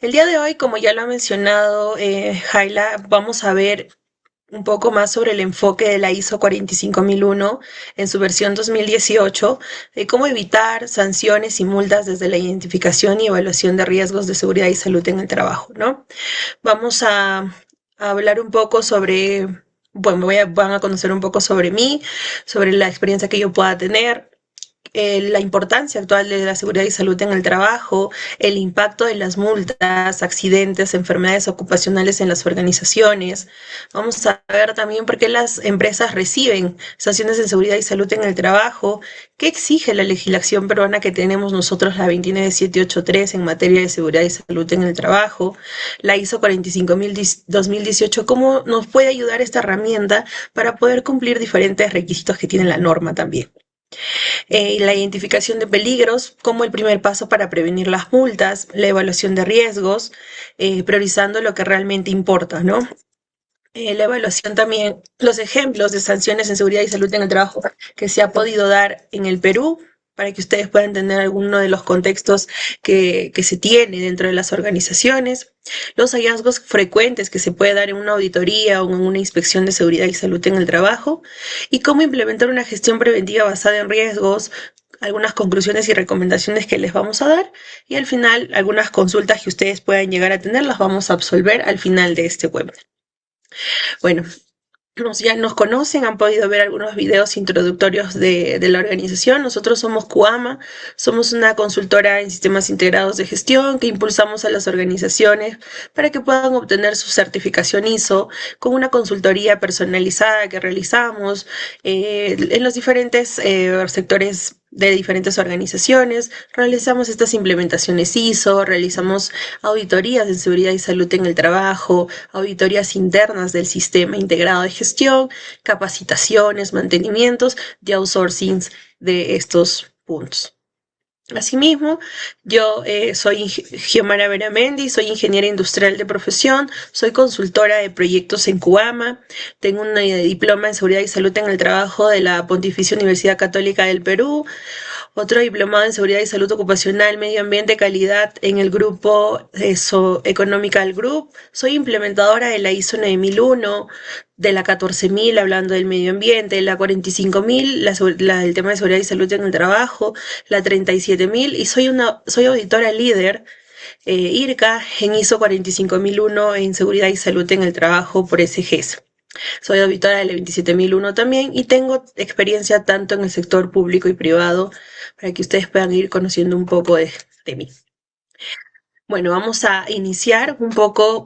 El día de hoy, como ya lo ha mencionado Jaila, vamos a ver un poco más sobre el enfoque de la ISO 45001 en su versión 2018, de cómo evitar sanciones y multas desde la identificación y evaluación de riesgos de seguridad y salud en el trabajo, ¿no? Vamos a hablar un poco sobre, bueno, van a conocer un poco sobre mí, sobre la experiencia que yo pueda tener, la importancia actual de la seguridad y salud en el trabajo, el impacto de las multas, accidentes, enfermedades ocupacionales en las organizaciones. Vamos a ver también por qué las empresas reciben sanciones en seguridad y salud en el trabajo, qué exige la legislación peruana que tenemos nosotros, la 29783, en materia de seguridad y salud en el trabajo, la ISO 45000-2018, cómo nos puede ayudar esta herramienta para poder cumplir diferentes requisitos que tiene la norma también. La identificación de peligros como el primer paso para prevenir las multas, la evaluación de riesgos, priorizando lo que realmente importa, ¿no? La evaluación también, los ejemplos de sanciones en seguridad y salud en el trabajo que se ha podido dar en el Perú, para que ustedes puedan entender alguno de los contextos que se tiene dentro de las organizaciones, los hallazgos frecuentes que se puede dar en una auditoría o en una inspección de seguridad y salud en el trabajo, y cómo implementar una gestión preventiva basada en riesgos, algunas conclusiones y recomendaciones que les vamos a dar, y al final algunas consultas que ustedes puedan llegar a tener las vamos a absolver al final de este webinar. Bueno, ya nos conocen, han podido ver algunos videos introductorios de la organización. Nosotros somos Cuama, somos una consultora en sistemas integrados de gestión que impulsamos a las organizaciones para que puedan obtener su certificación ISO con una consultoría personalizada que realizamos en los diferentes sectores de diferentes organizaciones, realizamos estas implementaciones ISO, realizamos auditorías de seguridad y salud en el trabajo, auditorías internas del sistema integrado de gestión, capacitaciones, mantenimientos y outsourcing de estos puntos. Asimismo, yo soy Giomara Beramendi, soy ingeniera industrial de profesión, soy consultora de proyectos en Cuama, tengo un diploma en seguridad y salud en el trabajo de la Pontificia Universidad Católica del Perú, otro diplomado en seguridad y salud ocupacional, medio ambiente, calidad en el grupo Economical Group. Soy implementadora de la ISO 9001, de la 14000, hablando del medio ambiente, la 45000, el tema de seguridad y salud en el trabajo, la 37000, y soy auditora líder IRCA en ISO 45001 en seguridad y salud en el trabajo por SGS. Soy auditora de la 27001 también y tengo experiencia tanto en el sector público y privado para que ustedes puedan ir conociendo un poco de mí. Bueno, vamos a iniciar un poco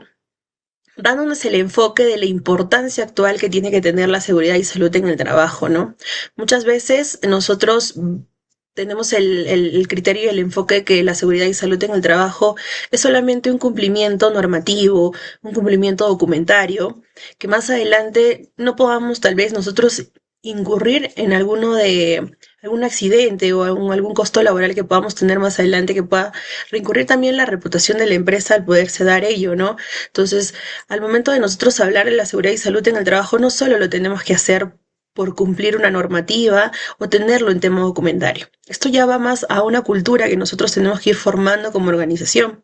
dándonos el enfoque de la importancia actual que tiene que tener la seguridad y salud en el trabajo, ¿no? Muchas veces nosotros tenemos el criterio y el enfoque que la seguridad y salud en el trabajo es solamente un cumplimiento normativo, un cumplimiento documentario, que más adelante no podamos tal vez nosotros incurrir en algún accidente o algún costo laboral que podamos tener más adelante que pueda reincurrir también la reputación de la empresa al poderse dar ello, ¿no? Entonces, al momento de nosotros hablar de la seguridad y salud en el trabajo, no solo lo tenemos que hacer por cumplir una normativa o tenerlo en tema documentario. Esto ya va más a una cultura que nosotros tenemos que ir formando como organización.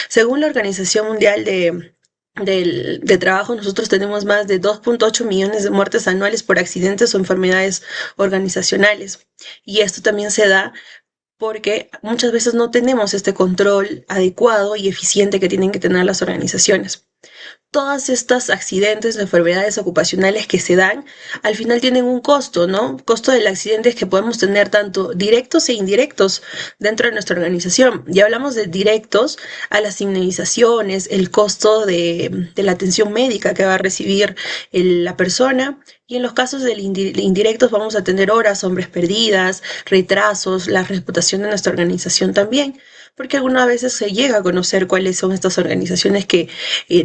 Según la Organización Mundial de Trabajo, nosotros tenemos más de 2.8 millones de muertes anuales por accidentes o enfermedades organizacionales. Y esto también se da porque muchas veces no tenemos este control adecuado y eficiente que tienen que tener las organizaciones. Todas estas accidentes, enfermedades ocupacionales que se dan, al final tienen un costo, ¿no? Costo del accidente es que podemos tener tanto directos e indirectos dentro de nuestra organización. Ya hablamos de directos a las indemnizaciones, el costo de la atención médica que va a recibir la persona, y en los casos de indirectos vamos a tener horas, hombres perdidas, retrasos, la reputación de nuestra organización también, porque algunas veces se llega a conocer cuáles son estas organizaciones que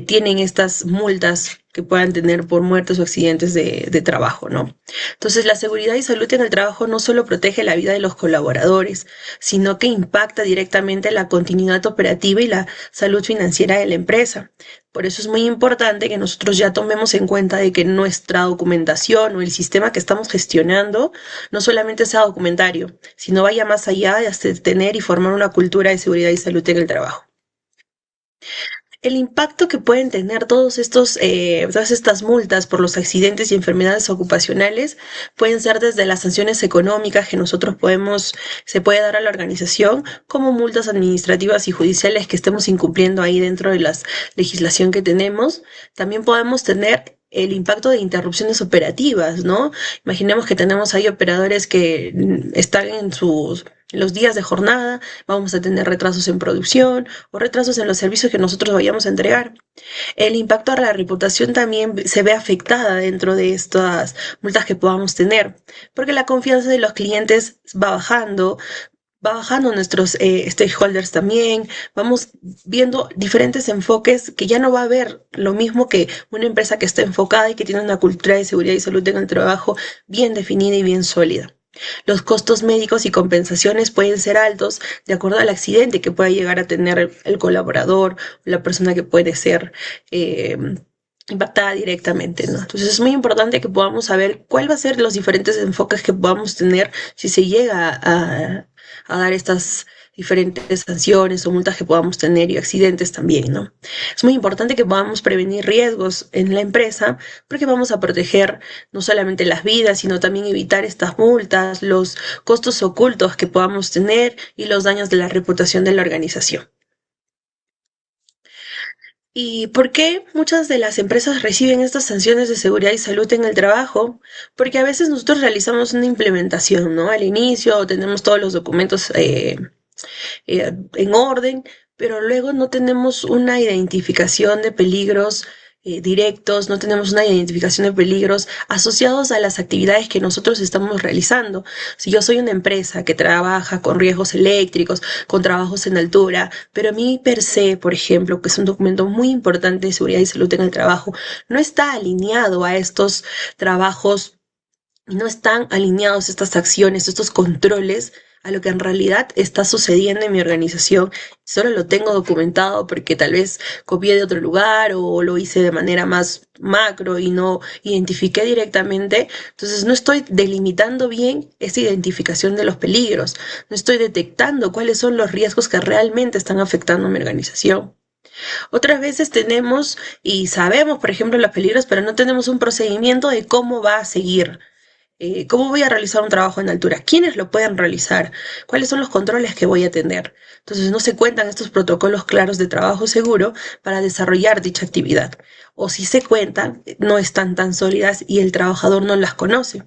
tienen estas multas que puedan tener por muertes o accidentes de trabajo, ¿no? Entonces, la seguridad y salud en el trabajo no solo protege la vida de los colaboradores, sino que impacta directamente la continuidad operativa y la salud financiera de la empresa. Por eso es muy importante que nosotros ya tomemos en cuenta de que nuestra documentación o el sistema que estamos gestionando no solamente sea documentario, sino vaya más allá de hasta tener y formar una cultura de seguridad y salud en el trabajo. El impacto que pueden tener todas estas multas por los accidentes y enfermedades ocupacionales pueden ser desde las sanciones económicas que se puede dar a la organización, como multas administrativas y judiciales que estemos incumpliendo ahí dentro de la legislación que tenemos. También podemos tener el impacto de interrupciones operativas, ¿no? Imaginemos que tenemos ahí operadores que están en los días de jornada, vamos a tener retrasos en producción o retrasos en los servicios que nosotros vayamos a entregar. El impacto a la reputación también se ve afectada dentro de estas multas que podamos tener, porque la confianza de los clientes va bajando nuestros stakeholders también, vamos viendo diferentes enfoques que ya no va a haber lo mismo que una empresa que está enfocada y que tiene una cultura de seguridad y salud en el trabajo bien definida y bien sólida. Los costos médicos y compensaciones pueden ser altos de acuerdo al accidente que pueda llegar a tener el colaborador o la persona que puede ser eh, impactada directamente, ¿no? Entonces es muy importante que podamos saber cuál va a ser los diferentes enfoques que podamos tener si se llega a dar estas diferentes sanciones o multas que podamos tener y accidentes también, ¿no? Es muy importante que podamos prevenir riesgos en la empresa porque vamos a proteger no solamente las vidas, sino también evitar estas multas, los costos ocultos que podamos tener y los daños de la reputación de la organización. ¿Y por qué muchas de las empresas reciben estas sanciones de seguridad y salud en el trabajo? Porque a veces nosotros realizamos una implementación, ¿no? Al inicio tenemos todos los documentos en orden, pero luego no tenemos una identificación de peligros directos, no tenemos una identificación de peligros asociados a las actividades que nosotros estamos realizando. Si yo soy una empresa que trabaja con riesgos eléctricos, con trabajos en altura, pero a mí per se, por ejemplo, que es un documento muy importante de seguridad y salud en el trabajo, no está alineado a estos trabajos, no están alineados estas acciones, estos controles a lo que en realidad está sucediendo en mi organización. Solo lo tengo documentado porque tal vez copié de otro lugar o lo hice de manera más macro y no identifiqué directamente. Entonces no estoy delimitando bien esa identificación de los peligros. No estoy detectando cuáles son los riesgos que realmente están afectando a mi organización. Otras veces tenemos y sabemos, por ejemplo, los peligros, pero no tenemos un procedimiento de cómo va a seguir. ¿Cómo voy a realizar un trabajo en altura? ¿Quiénes lo pueden realizar? ¿Cuáles son los controles que voy a tener? Entonces no se cuentan estos protocolos claros de trabajo seguro para desarrollar dicha actividad. O si se cuentan, no están tan sólidas y el trabajador no las conoce.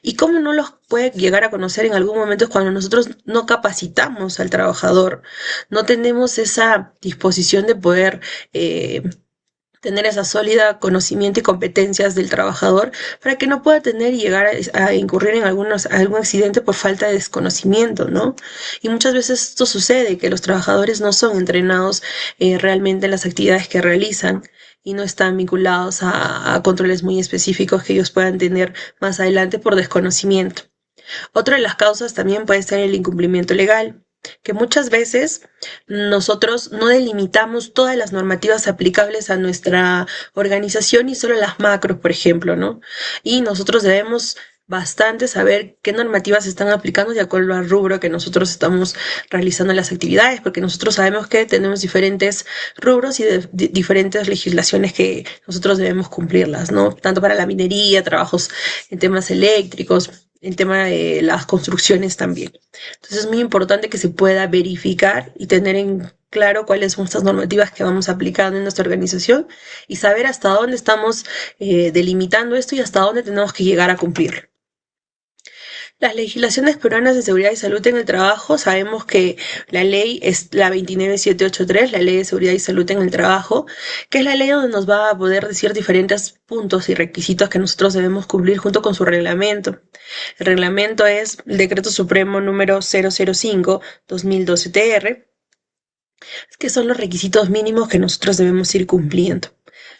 ¿Y cómo no los puede llegar a conocer en algún momento? Es cuando nosotros no capacitamos al trabajador, no tenemos esa disposición de poder tener esa sólida conocimiento y competencias del trabajador para que no pueda tener y llegar a incurrir en algún accidente por falta de desconocimiento, ¿no? Y muchas veces esto sucede, que los trabajadores no son entrenados realmente en las actividades que realizan y no están vinculados a controles muy específicos que ellos puedan tener más adelante por desconocimiento. Otra de las causas también puede ser el incumplimiento legal, que muchas veces nosotros no delimitamos todas las normativas aplicables a nuestra organización y solo las macros, por ejemplo, ¿no? Y nosotros debemos bastante saber qué normativas se están aplicando de acuerdo al rubro que nosotros estamos realizando las actividades, porque nosotros sabemos que tenemos diferentes rubros y diferentes legislaciones que nosotros debemos cumplirlas, ¿no? Tanto para la minería, trabajos en temas eléctricos, el tema de las construcciones también. Entonces es muy importante que se pueda verificar y tener en claro cuáles son estas normativas que vamos aplicando en nuestra organización y saber hasta dónde estamos delimitando esto y hasta dónde tenemos que llegar a cumplir. Las legislaciones peruanas de seguridad y salud en el trabajo, sabemos que la ley es la 29783, la ley de seguridad y salud en el trabajo, que es la ley donde nos va a poder decir diferentes puntos y requisitos que nosotros debemos cumplir junto con su reglamento. El reglamento es el Decreto Supremo número 005-2012-TR, que son los requisitos mínimos que nosotros debemos ir cumpliendo.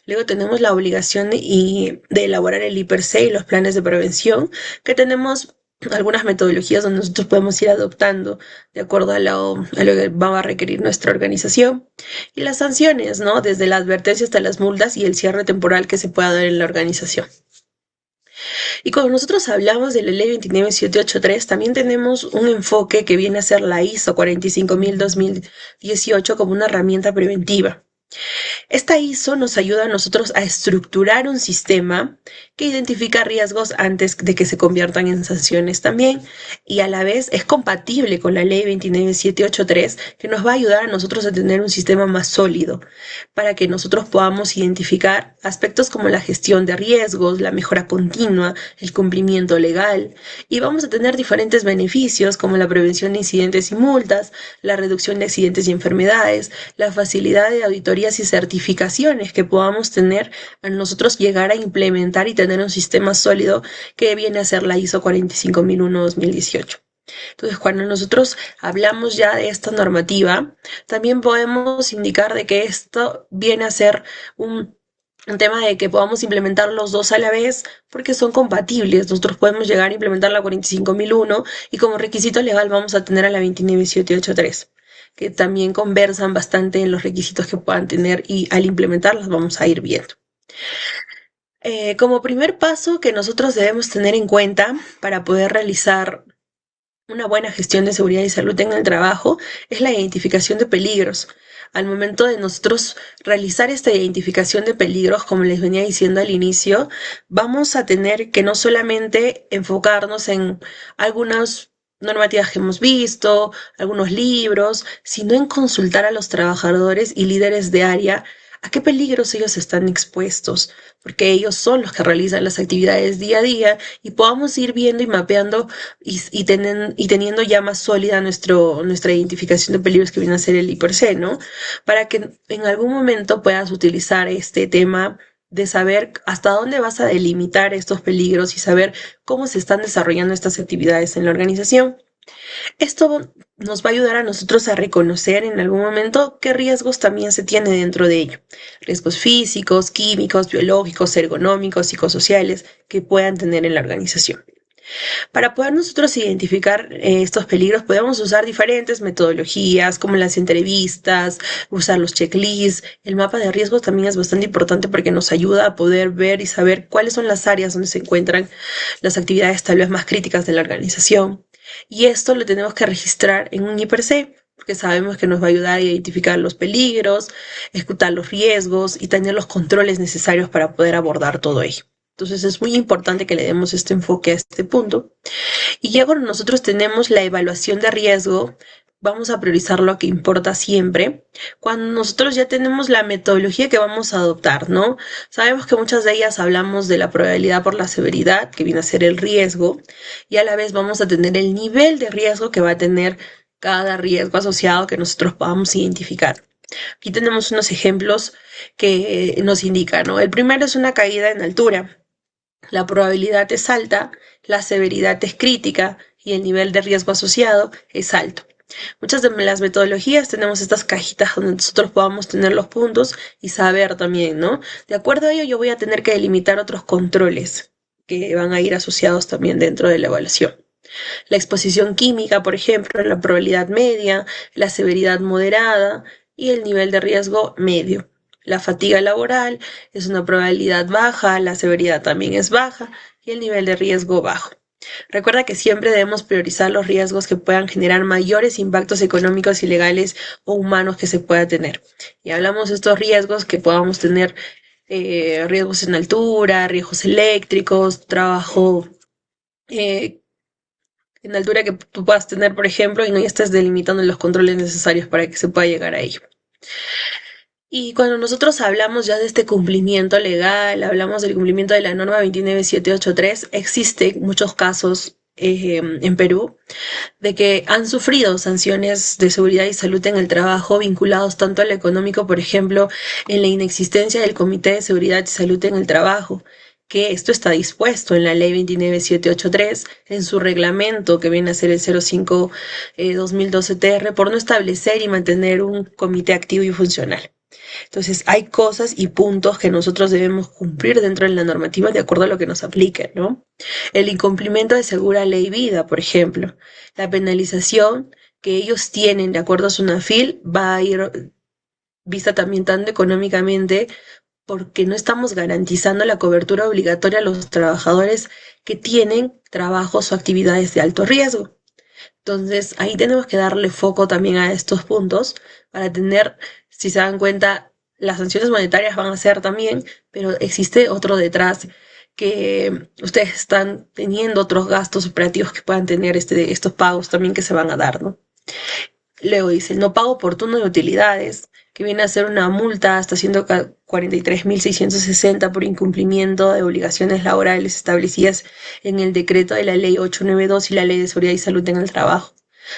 Luego tenemos la obligación de elaborar el IPRC y los planes de prevención, que tenemos algunas metodologías donde nosotros podemos ir adoptando de acuerdo a lo que va a requerir nuestra organización. Y las sanciones, ¿no? Desde la advertencia hasta las multas y el cierre temporal que se pueda dar en la organización. Y cuando nosotros hablamos de la ley 29783, también tenemos un enfoque que viene a ser la ISO 45000-2018 como una herramienta preventiva. Esta ISO nos ayuda a nosotros a estructurar un sistema que identifica riesgos antes de que se conviertan en sanciones también, y a la vez es compatible con la ley 29783, que nos va a ayudar a nosotros a tener un sistema más sólido para que nosotros podamos identificar aspectos como la gestión de riesgos, la mejora continua, el cumplimiento legal, y vamos a tener diferentes beneficios como la prevención de incidentes y multas, la reducción de accidentes y enfermedades, la facilidad de auditorías y certificaciones que podamos tener a nosotros llegar a implementar y tener un sistema sólido que viene a ser la ISO 45001-2018. Entonces, cuando nosotros hablamos ya de esta normativa, también podemos indicar de que esto viene a ser un tema de que podamos implementar los dos a la vez porque son compatibles. Nosotros podemos llegar a implementar la 45001 y como requisito legal vamos a tener a la 29783, que también conversan bastante en los requisitos que puedan tener y al implementarlas vamos a ir viendo. Como primer paso que nosotros debemos tener en cuenta para poder realizar una buena gestión de seguridad y salud en el trabajo es la identificación de peligros. Al momento de nosotros realizar esta identificación de peligros, como les venía diciendo al inicio, vamos a tener que no solamente enfocarnos en algunas normativas que hemos visto, algunos libros, sino en consultar a los trabajadores y líderes de área a qué peligros ellos están expuestos, porque ellos son los que realizan las actividades día a día y podamos ir viendo y mapeando y teniendo ya más sólida nuestra identificación de peligros que viene a ser el IPRC, ¿no? Para que en algún momento puedas utilizar este tema de saber hasta dónde vas a delimitar estos peligros y saber cómo se están desarrollando estas actividades en la organización. Esto nos va a ayudar a nosotros a reconocer en algún momento qué riesgos también se tiene dentro de ello. Riesgos físicos, químicos, biológicos, ergonómicos, psicosociales que puedan tener en la organización. Para poder nosotros identificar estos peligros podemos usar diferentes metodologías como las entrevistas, usar los checklists. El mapa de riesgos también es bastante importante porque nos ayuda a poder ver y saber cuáles son las áreas donde se encuentran las actividades tal vez más críticas de la organización. Y esto lo tenemos que registrar en un IPRC, porque sabemos que nos va a ayudar a identificar los peligros, escuchar los riesgos y tener los controles necesarios para poder abordar todo ello. Entonces es muy importante que le demos este enfoque a este punto. Y ya cuando nosotros tenemos la evaluación de riesgo, vamos a priorizar lo que importa siempre. Cuando nosotros ya tenemos la metodología que vamos a adoptar, ¿no? Sabemos que muchas de ellas hablamos de la probabilidad por la severidad, que viene a ser el riesgo, y a la vez vamos a tener el nivel de riesgo que va a tener cada riesgo asociado que nosotros podamos identificar. Aquí tenemos unos ejemplos que nos indican, ¿no? El primero es una caída en altura. La probabilidad es alta, la severidad es crítica y el nivel de riesgo asociado es alto. Muchas de las metodologías tenemos estas cajitas donde nosotros podamos tener los puntos y saber también, ¿no? De acuerdo a ello, yo voy a tener que delimitar otros controles que van a ir asociados también dentro de la evaluación. La exposición química, por ejemplo, la probabilidad media, la severidad moderada y el nivel de riesgo medio. La fatiga laboral es una probabilidad baja, la severidad también es baja y el nivel de riesgo bajo. Recuerda que siempre debemos priorizar los riesgos que puedan generar mayores impactos económicos y legales o humanos que se pueda tener. Y hablamos de estos riesgos que podamos tener, riesgos en altura, riesgos eléctricos, trabajo en altura que tú puedas tener, por ejemplo, y no ya estés delimitando los controles necesarios para que se pueda llegar a ello. Y cuando nosotros hablamos ya de este cumplimiento legal, hablamos del cumplimiento de la norma 29783, existen muchos casos en Perú de que han sufrido sanciones de seguridad y salud en el trabajo vinculados tanto al económico, por ejemplo, en la inexistencia del Comité de Seguridad y Salud en el Trabajo, que esto está dispuesto en la ley 29783, en su reglamento que viene a ser el 05 2012 TR, por no establecer y mantener un comité activo y funcional. Entonces, hay cosas y puntos que nosotros debemos cumplir dentro de la normativa de acuerdo a lo que nos aplique, ¿no? El incumplimiento de segura ley vida, por ejemplo. La penalización que ellos tienen de acuerdo a su NAFIL va a ir vista también tanto económicamente porque no estamos garantizando la cobertura obligatoria a los trabajadores que tienen trabajos o actividades de alto riesgo. Entonces, ahí tenemos que darle foco también a estos puntos para tener, si se dan cuenta, las sanciones monetarias van a ser también, pero existe otro detrás, que ustedes están teniendo otros gastos operativos que puedan tener estos pagos también que se van a dar, ¿no? Luego dice, el no pago oportuno de utilidades, que viene a ser una multa hasta 143.660 por incumplimiento de obligaciones laborales establecidas en el decreto de la Ley 892 y la Ley de Seguridad y Salud en el Trabajo.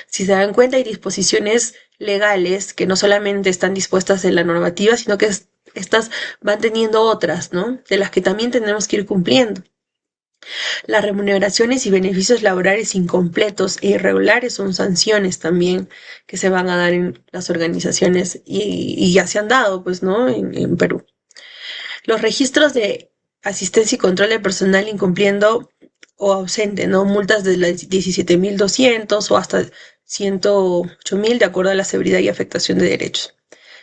Si se dan cuenta, hay disposiciones legales que no solamente están dispuestas en la normativa, sino que estas van teniendo otras, ¿no? De las que también tenemos que ir cumpliendo. Las remuneraciones y beneficios laborales incompletos e irregulares son sanciones también que se van a dar en las organizaciones y ya se han dado, pues, ¿no? En Perú. Los registros de asistencia y control de personal incumpliendo o ausente, ¿no? Multas de las 17.200 o hasta 108.000 de acuerdo a la severidad y afectación de derechos.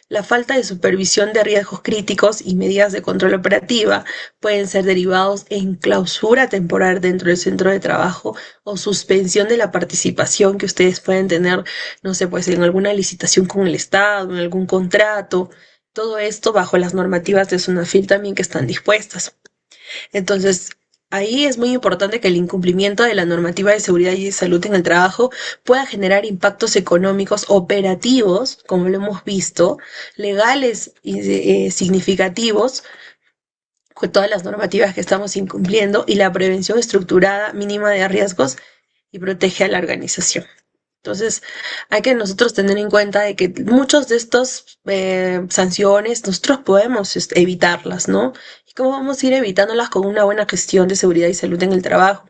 La falta de supervisión de riesgos críticos y medidas de control operativa pueden ser derivados en clausura temporal dentro del centro de trabajo o suspensión de la participación que ustedes pueden tener, no sé, pues en alguna licitación con el Estado, en algún contrato. Todo esto bajo las normativas de SUNAFIL también que están dispuestas. Entonces, ahí es muy importante que el incumplimiento de la normativa de seguridad y de salud en el trabajo pueda generar impactos económicos operativos, como lo hemos visto, legales y significativos, con todas las normativas que estamos incumpliendo y la prevención estructurada mínima de riesgos y protege a la organización. Entonces, hay que nosotros tener en cuenta de que muchos de estos sanciones nosotros podemos evitarlas, ¿no? ¿Y cómo vamos a ir evitándolas con una buena gestión de seguridad y salud en el trabajo?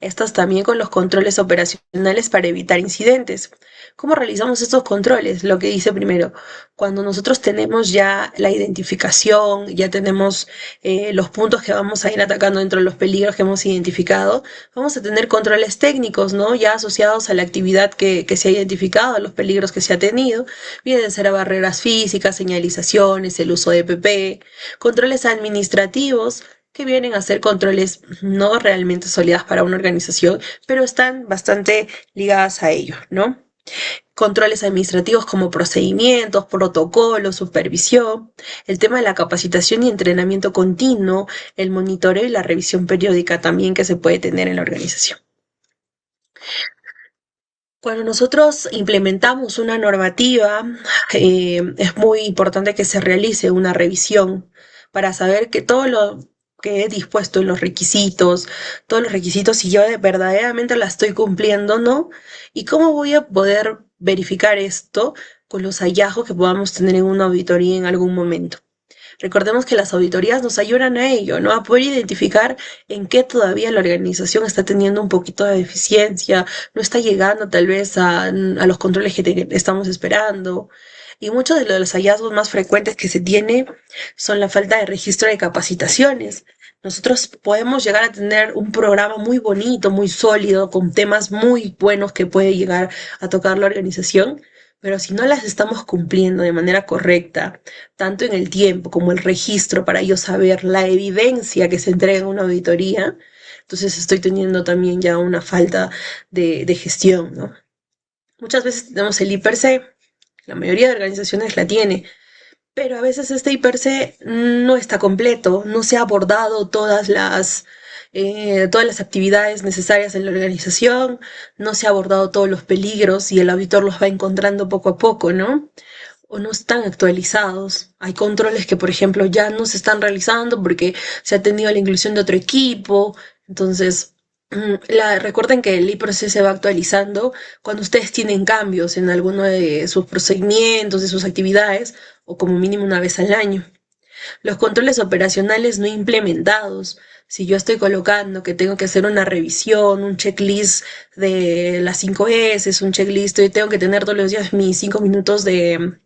Estas también con los controles operacionales para evitar incidentes. ¿Cómo realizamos estos controles? Lo que dice primero, cuando nosotros tenemos ya la identificación, ya tenemos los puntos que vamos a ir atacando dentro de los peligros que hemos identificado, vamos a tener controles técnicos, ¿no? Ya asociados a la actividad que se ha identificado, a los peligros que se ha tenido. Vienen a ser a barreras físicas, señalizaciones, el uso de EPP, controles administrativos, que vienen a ser controles no realmente sólidas para una organización, pero están bastante ligadas a ello, ¿no? Controles administrativos como procedimientos, protocolos, supervisión, el tema de la capacitación y entrenamiento continuo, el monitoreo y la revisión periódica también que se puede tener en la organización. Cuando nosotros implementamos una normativa, es muy importante que se realice una revisión para saber que todo lo que he dispuesto en los requisitos, todos los requisitos, si yo verdaderamente la estoy cumpliendo, ¿no? Y cómo voy a poder verificar esto con los hallazgos que podamos tener en una auditoría en algún momento. Recordemos que las auditorías nos ayudan a ello, ¿no? A poder identificar en qué todavía la organización está teniendo un poquito de deficiencia, no está llegando tal vez a los controles que estamos esperando. Y muchos de los hallazgos más frecuentes que se tiene son la falta de registro de capacitaciones. Nosotros podemos llegar a tener un programa muy bonito, muy sólido, con temas muy buenos que puede llegar a tocar la organización, pero si no las estamos cumpliendo de manera correcta, tanto en el tiempo como el registro para yo saber la evidencia que se entrega en una auditoría, entonces estoy teniendo también ya una falta de gestión, ¿no? Muchas veces tenemos el IPRC, la mayoría de organizaciones la tiene, pero a veces este IPRC no está completo, no se ha abordado todas las actividades necesarias en la organización, no se ha abordado todos los peligros y el auditor los va encontrando poco a poco, ¿no? O no están actualizados. Hay controles que, por ejemplo, ya no se están realizando porque se ha tenido la inclusión de otro equipo. Entonces, recuerden que el IPRC se va actualizando cuando ustedes tienen cambios en alguno de sus procedimientos, de sus actividades, o como mínimo una vez al año. Los controles operacionales no implementados. Si yo estoy colocando que tengo que hacer una revisión, un checklist de las 5 S, un checklist, y tengo que tener todos los días mis 5 minutos de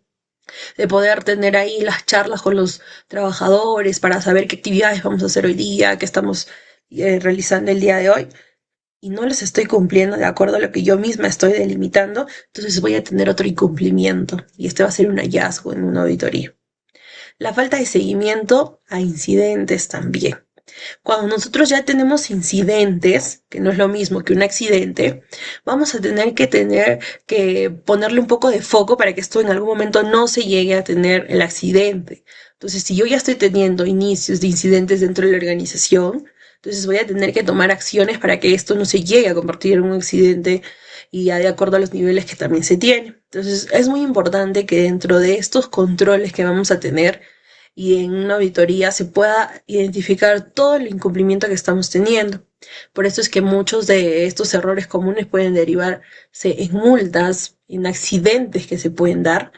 poder tener ahí las charlas con los trabajadores para saber qué actividades vamos a hacer hoy día, qué estamos realizando el día de hoy, y no les estoy cumpliendo de acuerdo a lo que yo misma estoy delimitando, entonces voy a tener otro incumplimiento y este va a ser un hallazgo en una auditoría. La falta de seguimiento a incidentes también. Cuando nosotros ya tenemos incidentes, que no es lo mismo que un accidente, vamos a tener que ponerle un poco de foco para que esto en algún momento no se llegue a tener el accidente. Entonces, si yo ya estoy teniendo inicios de incidentes dentro de la organización, entonces voy a tener que tomar acciones para que esto no se llegue a convertir en un accidente y ya de acuerdo a los niveles que también se tiene. Entonces, es muy importante que dentro de estos controles que vamos a tener, y en una auditoría se pueda identificar todo el incumplimiento que estamos teniendo. Por eso es que muchos de estos errores comunes pueden derivarse en multas, en accidentes que se pueden dar,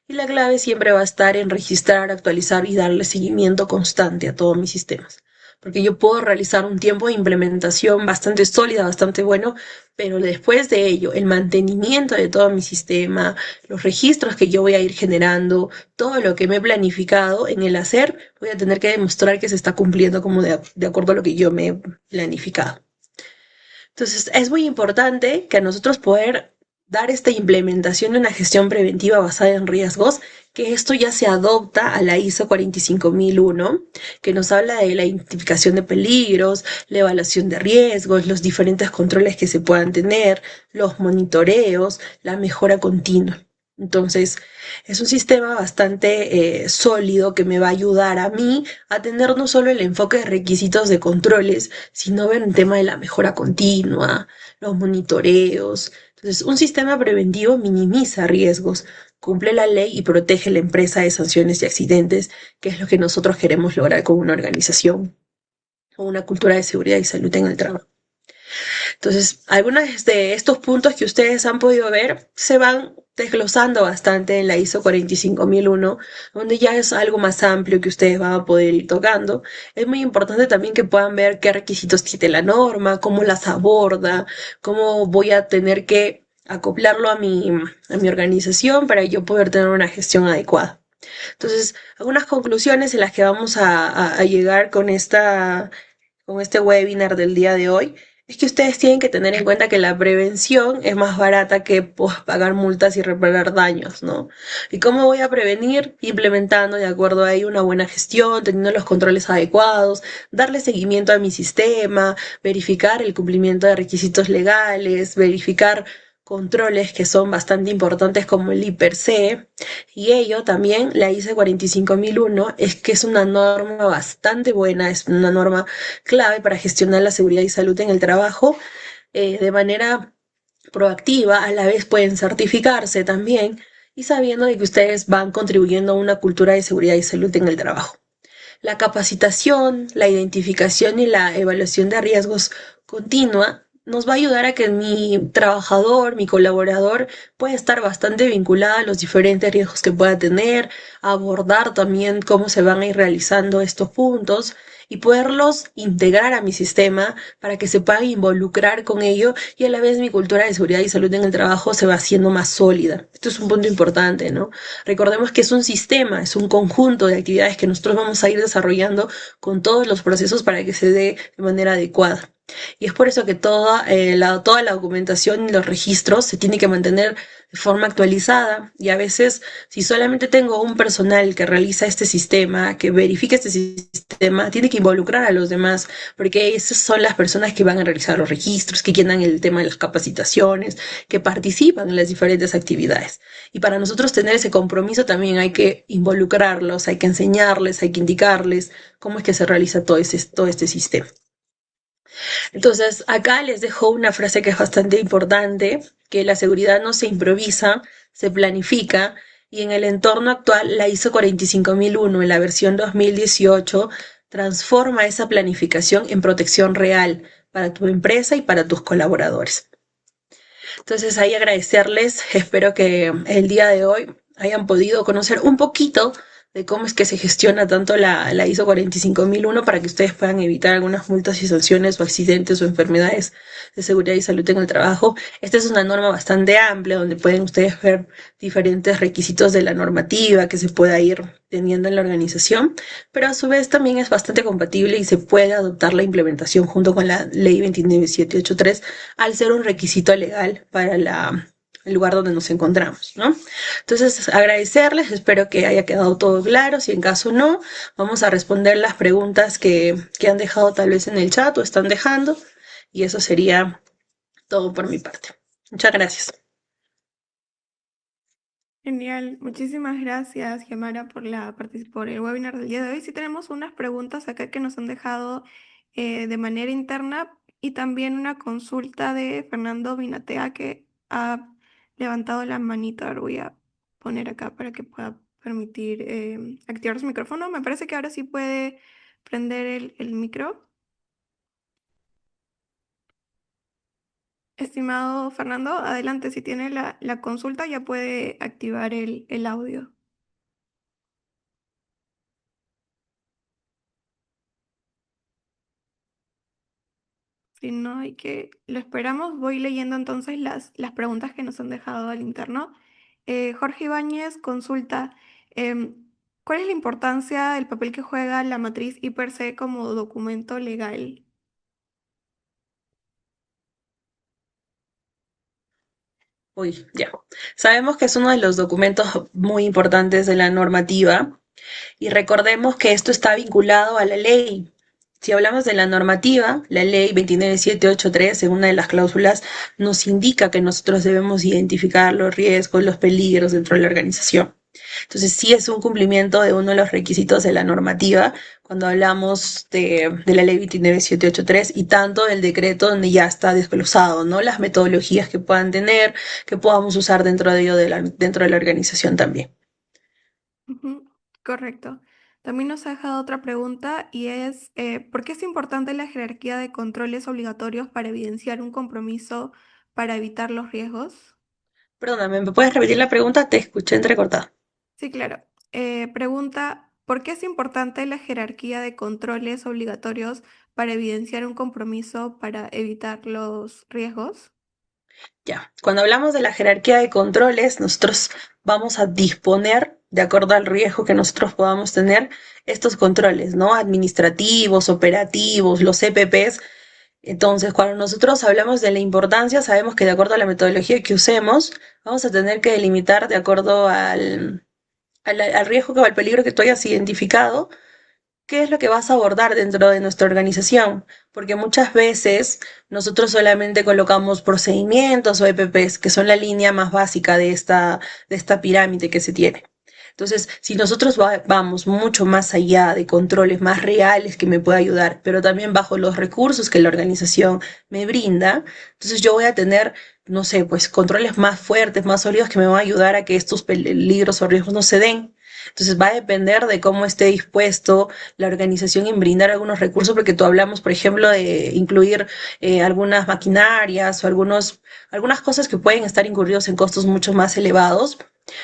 y la clave siempre va a estar en registrar, actualizar y darle seguimiento constante a todos mis sistemas. Porque yo puedo realizar un tiempo de implementación bastante sólida, bastante bueno, pero después de ello, el mantenimiento de todo mi sistema, los registros que yo voy a ir generando, todo lo que me he planificado en el hacer, voy a tener que demostrar que se está cumpliendo como de acuerdo a lo que yo me he planificado. Entonces, es muy importante que a nosotros poder dar esta implementación de una gestión preventiva basada en riesgos, que esto ya se adopta a la ISO 45001, que nos habla de la identificación de peligros, la evaluación de riesgos, los diferentes controles que se puedan tener, los monitoreos, la mejora continua. Entonces, es un sistema bastante sólido que me va a ayudar a mí a tener no solo el enfoque de requisitos de controles, sino ver el tema de la mejora continua, los monitoreos. Entonces, un sistema preventivo minimiza riesgos, cumple la ley y protege a la empresa de sanciones y accidentes, que es lo que nosotros queremos lograr con una organización o una cultura de seguridad y salud en el trabajo. Entonces, algunos de estos puntos que ustedes han podido ver se van desglosando bastante en la ISO 45001, donde ya es algo más amplio que ustedes van a poder ir tocando. Es muy importante también que puedan ver qué requisitos tiene la norma, cómo las aborda, cómo voy a tener que acoplarlo a mi organización para yo poder tener una gestión adecuada. Entonces, algunas conclusiones en las que vamos a llegar con este webinar del día de hoy es que ustedes tienen que tener en cuenta que la prevención es más barata que pues, pagar multas y reparar daños, ¿no? ¿Y cómo voy a prevenir? Implementando de acuerdo a ello una buena gestión, teniendo los controles adecuados, darle seguimiento a mi sistema, verificar el cumplimiento de requisitos legales, verificar controles que son bastante importantes como el IPRC, y ello también, la ISO 45001, es que es una norma bastante buena, es una norma clave para gestionar la seguridad y salud en el trabajo de manera proactiva. A la vez pueden certificarse también y sabiendo de que ustedes van contribuyendo a una cultura de seguridad y salud en el trabajo. La capacitación, la identificación y la evaluación de riesgos continua nos va a ayudar a que mi trabajador, mi colaborador, pueda estar bastante vinculado a los diferentes riesgos que pueda tener, abordar también cómo se van a ir realizando estos puntos y poderlos integrar a mi sistema para que se puedan involucrar con ello y a la vez mi cultura de seguridad y salud en el trabajo se va haciendo más sólida. Esto es un punto importante, ¿no? Recordemos que es un sistema, es un conjunto de actividades que nosotros vamos a ir desarrollando con todos los procesos para que se dé de manera adecuada. Y es por eso que toda la documentación y los registros se tiene que mantener de forma actualizada. Y a veces, si solamente tengo un personal que realiza este sistema, que verifica este sistema, tiene que involucrar a los demás, porque esas son las personas que van a realizar los registros, que llenan el tema de las capacitaciones, que participan en las diferentes actividades. Y para nosotros tener ese compromiso también hay que involucrarlos, hay que enseñarles, hay que indicarles cómo es que se realiza todo este sistema. Entonces, acá les dejo una frase que es bastante importante, que la seguridad no se improvisa, se planifica, y en el entorno actual, la ISO 45001 en la versión 2018 transforma esa planificación en protección real para tu empresa y para tus colaboradores. Entonces, ahí agradecerles, espero que el día de hoy hayan podido conocer un poquito de cómo es que se gestiona tanto la ISO 45001 para que ustedes puedan evitar algunas multas y sanciones o accidentes o enfermedades de seguridad y salud en el trabajo. Esta es una norma bastante amplia donde pueden ustedes ver diferentes requisitos de la normativa que se pueda ir teniendo en la organización, pero a su vez también es bastante compatible y se puede adoptar la implementación junto con la ley 29783 al ser un requisito legal para la el lugar donde nos encontramos, ¿no? Entonces, agradecerles, espero que haya quedado todo claro. Si en caso no, vamos a responder las preguntas que han dejado tal vez en el chat o están dejando. Y eso sería todo por mi parte. Muchas gracias. Genial, muchísimas gracias, Gemara, por el webinar del día de hoy. Sí tenemos unas preguntas acá que nos han dejado de manera interna y también una consulta de Fernando Vinatea que ha levantado la manito. Ahora voy a poner acá para que pueda permitir activar su micrófono. Me parece que ahora sí puede prender el micro. Estimado Fernando, adelante, si tiene la consulta ya puede activar el audio. Si no, hay que, lo esperamos. Voy leyendo entonces las preguntas que nos han dejado al interno. Jorge Ibáñez consulta, em, ¿cuál es la importancia del papel que juega la matriz I per se como documento legal? Uy, ya. Sabemos que es uno de los documentos muy importantes de la normativa y recordemos que esto está vinculado a la ley. Si hablamos de la normativa, la ley 29783, en una de las cláusulas, nos indica que nosotros debemos identificar los riesgos, los peligros dentro de la organización. Entonces, sí es un cumplimiento de uno de los requisitos de la normativa cuando hablamos de la ley 29783 y tanto del decreto donde ya está desglosado, ¿no? Las metodologías que puedan tener, que podamos usar dentro de ello dentro de la organización también. Ujú, correcto. También nos ha dejado otra pregunta y es, ¿por qué es importante la jerarquía de controles obligatorios para evidenciar un compromiso para evitar los riesgos? Perdóname, ¿me puedes repetir la pregunta? Te escuché entrecortada. Sí, claro. Pregunta, ¿por qué es importante la jerarquía de controles obligatorios para evidenciar un compromiso para evitar los riesgos? Ya, cuando hablamos de la jerarquía de controles, nosotros vamos a disponer, de acuerdo al riesgo que nosotros podamos tener, estos controles, ¿no? Administrativos, operativos, los EPPs. Entonces, cuando nosotros hablamos de la importancia, sabemos que de acuerdo a la metodología que usemos, vamos a tener que delimitar de acuerdo al riesgo o al peligro que tú hayas identificado, qué es lo que vas a abordar dentro de nuestra organización, porque muchas veces nosotros solamente colocamos procedimientos o EPPs, que son la línea más básica de esta pirámide que se tiene. Entonces, si nosotros vamos mucho más allá de controles más reales que me pueda ayudar, pero también bajo los recursos que la organización me brinda, entonces yo voy a tener, no sé, pues controles más fuertes, más sólidos que me van a ayudar a que estos peligros o riesgos no se den. Entonces va a depender de cómo esté dispuesto la organización en brindar algunos recursos, porque tú hablamos, por ejemplo, de incluir algunas maquinarias o algunas cosas que pueden estar incurridos en costos mucho más elevados,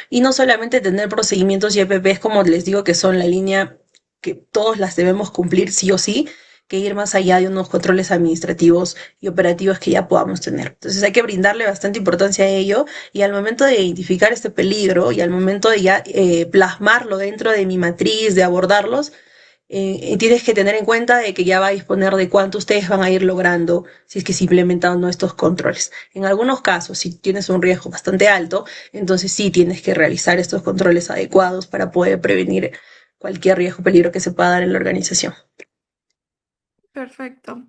y no solamente tener procedimientos y EPPs, como les digo, que son la línea que todos las debemos cumplir sí o sí, que ir más allá de unos controles administrativos y operativos que ya podamos tener. Entonces hay que brindarle bastante importancia a ello, y al momento de identificar este peligro y al momento de ya plasmarlo dentro de mi matriz, de abordarlos, tienes que tener en cuenta de que ya va a disponer de cuánto ustedes van a ir logrando si es que se implementan estos controles. En algunos casos, si tienes un riesgo bastante alto, entonces sí tienes que realizar estos controles adecuados para poder prevenir cualquier riesgo o peligro que se pueda dar en la organización. Perfecto.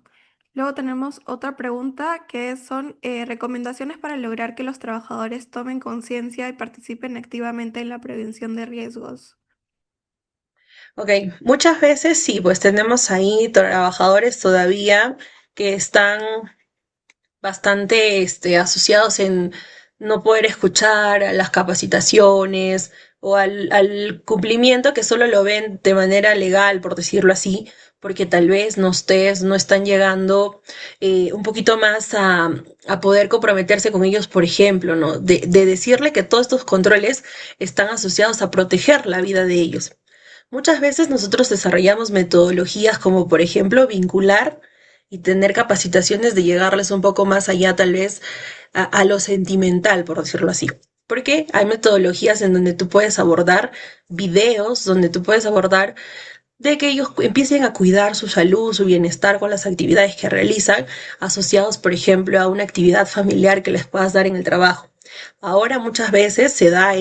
Luego tenemos otra pregunta que son recomendaciones para lograr que los trabajadores tomen conciencia y participen activamente en la prevención de riesgos. Ok, muchas veces sí, pues tenemos ahí trabajadores todavía que están bastante asociados en no poder escuchar a las capacitaciones o al cumplimiento, que solo lo ven de manera legal, por decirlo así, porque tal vez ustedes no están llegando un poquito más a poder comprometerse con ellos, por ejemplo, ¿no? De decirle que todos estos controles están asociados a proteger la vida de ellos. Muchas veces nosotros desarrollamos metodologías como, por ejemplo, vincular y tener capacitaciones de llegarles un poco más allá, tal vez, a lo sentimental, por decirlo así. Porque hay metodologías en donde tú puedes abordar videos, donde tú puedes abordar de que ellos empiecen a cuidar su salud, su bienestar con las actividades que realizan, asociados, por ejemplo, a una actividad familiar que les puedas dar en el trabajo. Ahora muchas veces se da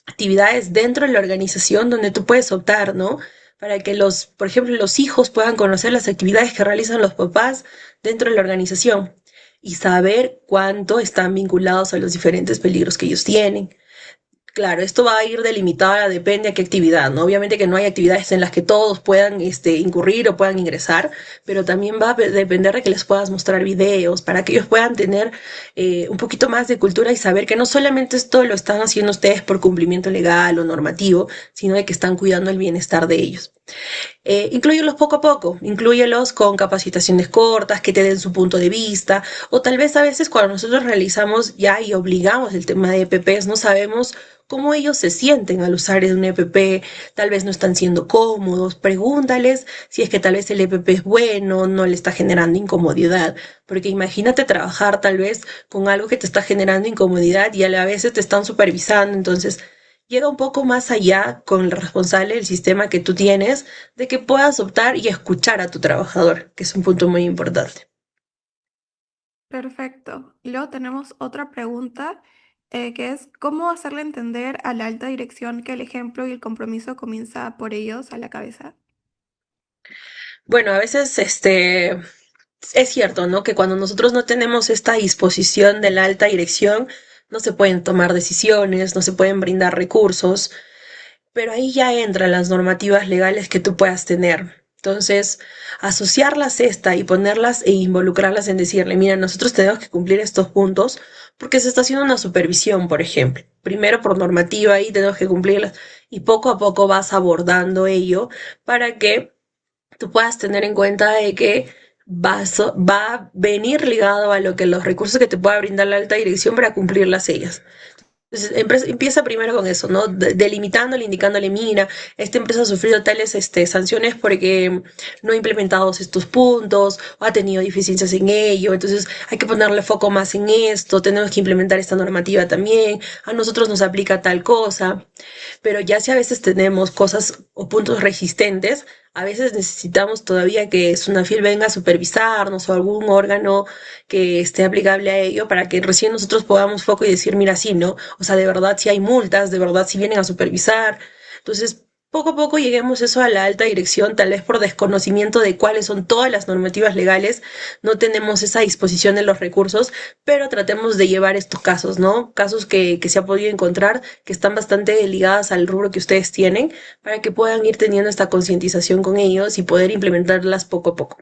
actividades dentro de la organización donde tú puedes optar, ¿no? Para que por ejemplo, los hijos puedan conocer las actividades que realizan los papás dentro de la organización y saber cuánto están vinculados a los diferentes peligros que ellos tienen. Claro, esto va a ir delimitada, depende a qué actividad, ¿no? Obviamente que no hay actividades en las que todos puedan incurrir o puedan ingresar, pero también va a depender de que les puedas mostrar videos para que ellos puedan tener un poquito más de cultura y saber que no solamente esto lo están haciendo ustedes por cumplimiento legal o normativo, sino de que están cuidando el bienestar de ellos. Inclúyelos poco a poco, inclúyelos con capacitaciones cortas que te den su punto de vista, o tal vez a veces cuando nosotros realizamos ya y obligamos el tema de EPPs, no sabemos cómo ellos se sienten al usar un EPP, tal vez no están siendo cómodos, pregúntales si es que tal vez el EPP es bueno, no le está generando incomodidad, porque imagínate trabajar tal vez con algo que te está generando incomodidad y a la vez te están supervisando, entonces llega un poco más allá con el responsable del sistema que tú tienes, de que puedas optar y escuchar a tu trabajador, que es un punto muy importante. Perfecto. Y luego tenemos otra pregunta, que es ¿cómo hacerle entender a la alta dirección que el ejemplo y el compromiso comienza por ellos a la cabeza? Bueno, a veces es cierto, ¿no? Que cuando nosotros no tenemos esta disposición de la alta dirección, no se pueden tomar decisiones, no se pueden brindar recursos, pero ahí ya entran las normativas legales que tú puedas tener. Entonces, asociarlas esta y ponerlas e involucrarlas en decirle, mira, nosotros tenemos que cumplir estos puntos porque se está haciendo una supervisión, por ejemplo. Primero por normativa y tenemos que cumplirlas y poco a poco vas abordando ello para que tú puedas tener en cuenta de que va a venir ligado a lo que los recursos que te pueda brindar la alta dirección para cumplirlas ellas. Entonces, empieza primero con eso, ¿no? Delimitándole, indicándole, mira, esta empresa ha sufrido tales sanciones porque no ha implementado estos puntos o ha tenido deficiencias en ello, entonces hay que ponerle foco más en esto, tenemos que implementar esta normativa también, a nosotros nos aplica tal cosa, pero ya si a veces tenemos cosas o puntos resistentes, a veces necesitamos todavía que Sunafil venga a supervisarnos o algún órgano que esté aplicable a ello para que recién nosotros podamos foco y decir, mira, sí, ¿no? O sea, de verdad si hay multas, de verdad si vienen a supervisar. Entonces, poco a poco lleguemos eso a la alta dirección, tal vez por desconocimiento de cuáles son todas las normativas legales, no tenemos esa disposición de los recursos, pero tratemos de llevar estos casos, ¿no? Casos que se ha podido encontrar, que están bastante ligadas al rubro que ustedes tienen, para que puedan ir teniendo esta concientización con ellos y poder implementarlas poco a poco.